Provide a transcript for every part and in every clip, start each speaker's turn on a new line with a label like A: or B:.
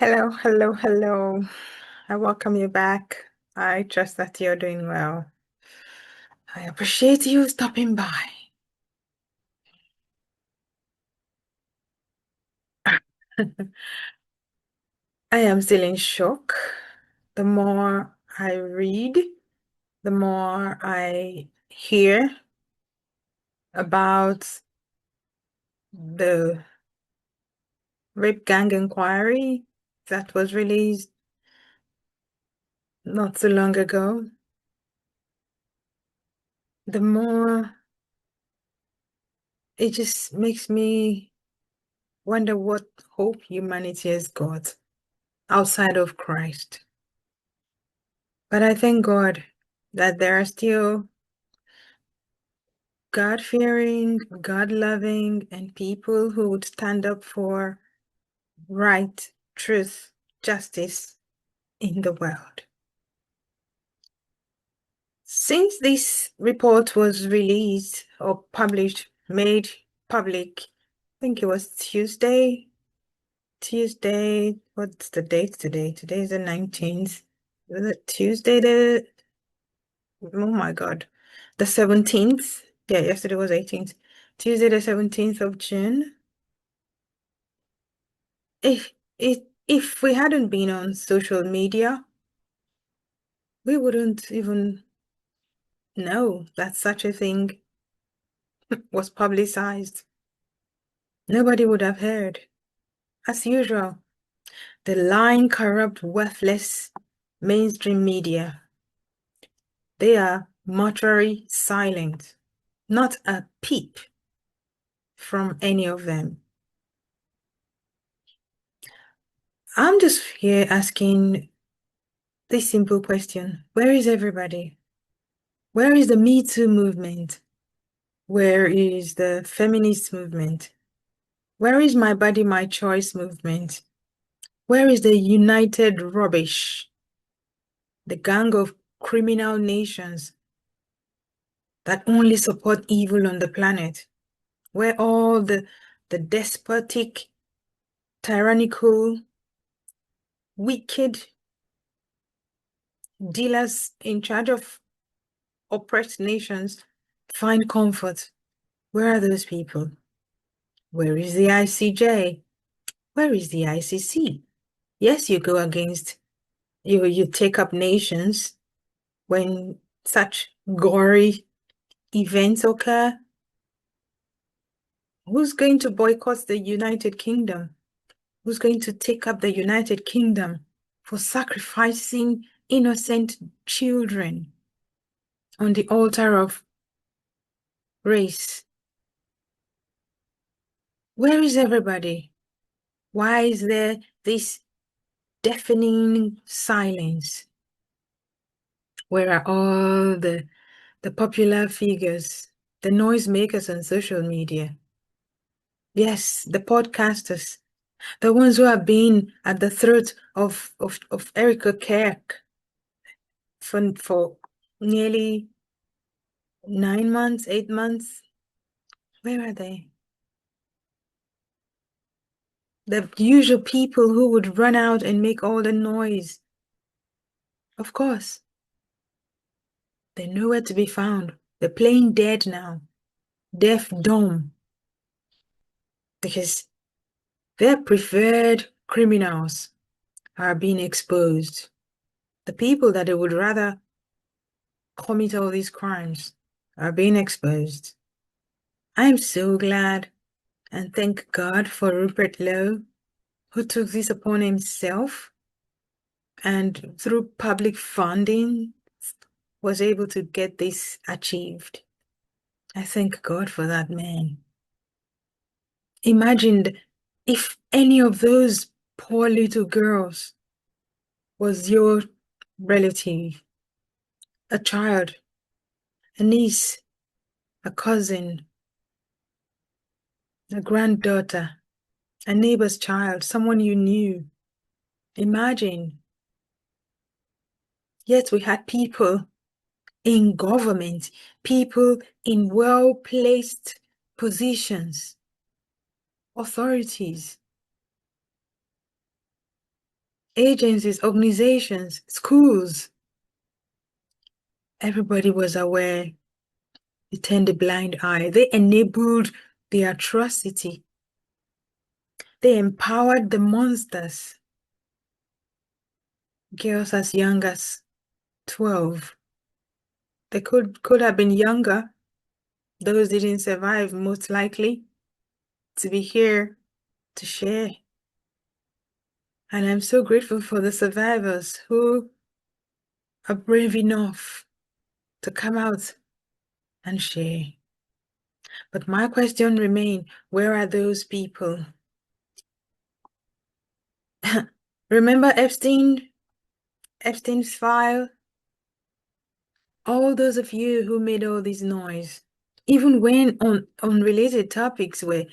A: Hello, hello, hello. I welcome you back. I trust that you're doing well. I appreciate you stopping by. I am still in shock. The more I read, the more I hear about the rape gang inquiry that was released not so long ago, the more it just makes me wonder what hope humanity has got outside of Christ. But I thank God that there are still God-fearing, God-loving, and people who would stand up for right, truth, justice in the world. Since this report was released or published, made public, I think it was Tuesday. What's the date today? Today is the 19th. Was it Tuesday oh my God, the 17th? Yeah, yesterday was 18th. Tuesday, the 17th of June. If we hadn't been on social media, we wouldn't even know that such a thing was publicized. Nobody would have heard. As usual, the lying, corrupt, worthless mainstream media, they are mortuary silent. Not a peep from any of them. I'm just here asking this simple question. Where is everybody? Where is the Me Too movement? Where is the feminist movement? Where is my body, my choice movement? Where is the united rubbish? The gang of criminal nations that only support evil on the planet? Where all the despotic, tyrannical, wicked dealers in charge of oppressed nations find comfort? Where are those people? Where is the ICJ? Where is the ICC? Yes, you go against, you take up nations when such gory events occur. Who's going to boycott the United Kingdom? Who's going to take up the United Kingdom for sacrificing innocent children on the altar of race? Where is everybody? Why is there this deafening silence? Where are all the popular figures, the noisemakers on social media? Yes, the podcasters, the ones who have been at the throat of Erica Kirk for nearly 9 months, 8 months. Where are they? The usual people who would run out and make all the noise. Of course, they're nowhere to be found. They're playing dead now, deaf, dumb, because their preferred criminals are being exposed. The people that they would rather commit all these crimes are being exposed. I'm so glad and thank God for Rupert Lowe, who took this upon himself and through public funding was able to get this achieved. I thank God for that man. Imagine if any of those poor little girls was your relative, a child, a niece, a cousin, a granddaughter, a neighbor's child, someone you knew. Imagine. Yet we had people in government, people in well-placed positions, authorities, agencies, organizations, schools. Everybody was aware. They turned a blind eye. They enabled the atrocity. They empowered the monsters. Girls as young as 12. They could have been younger. Those didn't survive, most likely, to be here to share. And I'm so grateful for the survivors who are brave enough to come out and share. But my question remains, where are those people? Remember Epstein's file? All those of you who made all this noise, even when unrelated topics were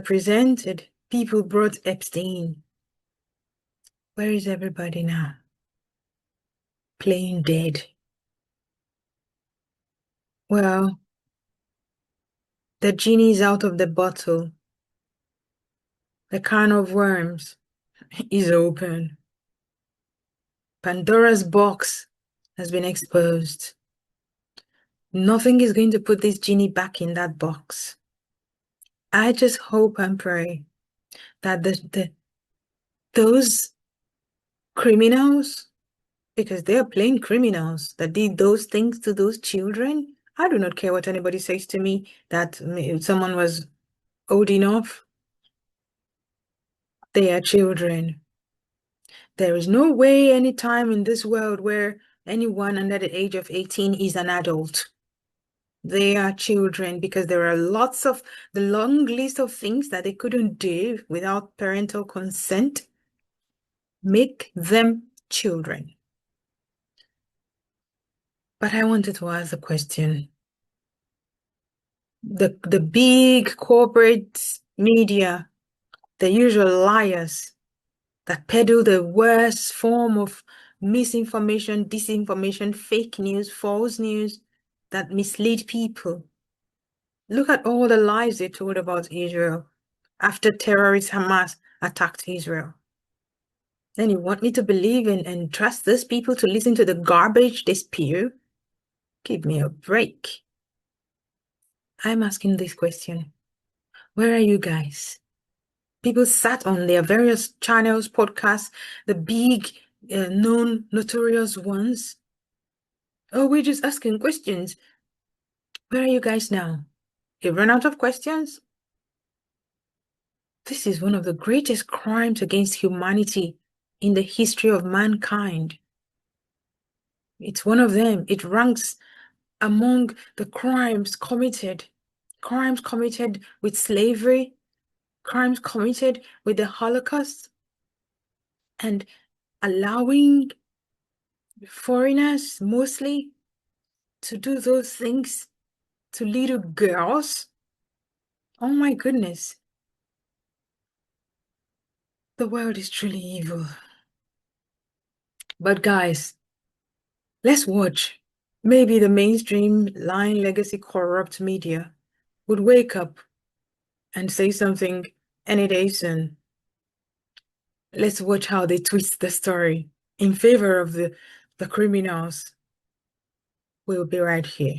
A: presented, people brought Epstein. Where is everybody now? Playing dead. Well, the genie's out of the bottle. The can of worms is open. Pandora's box has been exposed. Nothing is going to put this genie back in that box. I just hope and pray that those criminals, because they are plain criminals that did those things to those children. I do not care what anybody says to me that someone was old enough. They are children. There is no way any time in this world where anyone under the age of 18 is an adult. They are children because there are lots of the long list of things that they couldn't do without parental consent. Make them children. But I wanted to ask a question. The big corporate media, the usual liars that peddle the worst form of misinformation, disinformation, fake news, false news that mislead people. Look at all the lies they told about Israel after terrorist Hamas attacked Israel. Then you want me to believe and trust these people to listen to the garbage they spew? Give me a break. I'm asking this question. Where are you guys? People sat on their various channels, podcasts, the big, known, notorious ones. Oh, we're just asking questions. Where are you guys now? You've run out of questions? This is one of the greatest crimes against humanity in the history of mankind. It's one of them. It ranks among the crimes committed with slavery, crimes committed with the Holocaust, and allowing foreigners mostly to do those things to little girls. Oh my goodness. The world is truly evil. But guys, let's watch. Maybe the mainstream lying legacy corrupt media would wake up and say something any day soon. Let's watch how they twist the story in favor of the criminals. We'll be right here.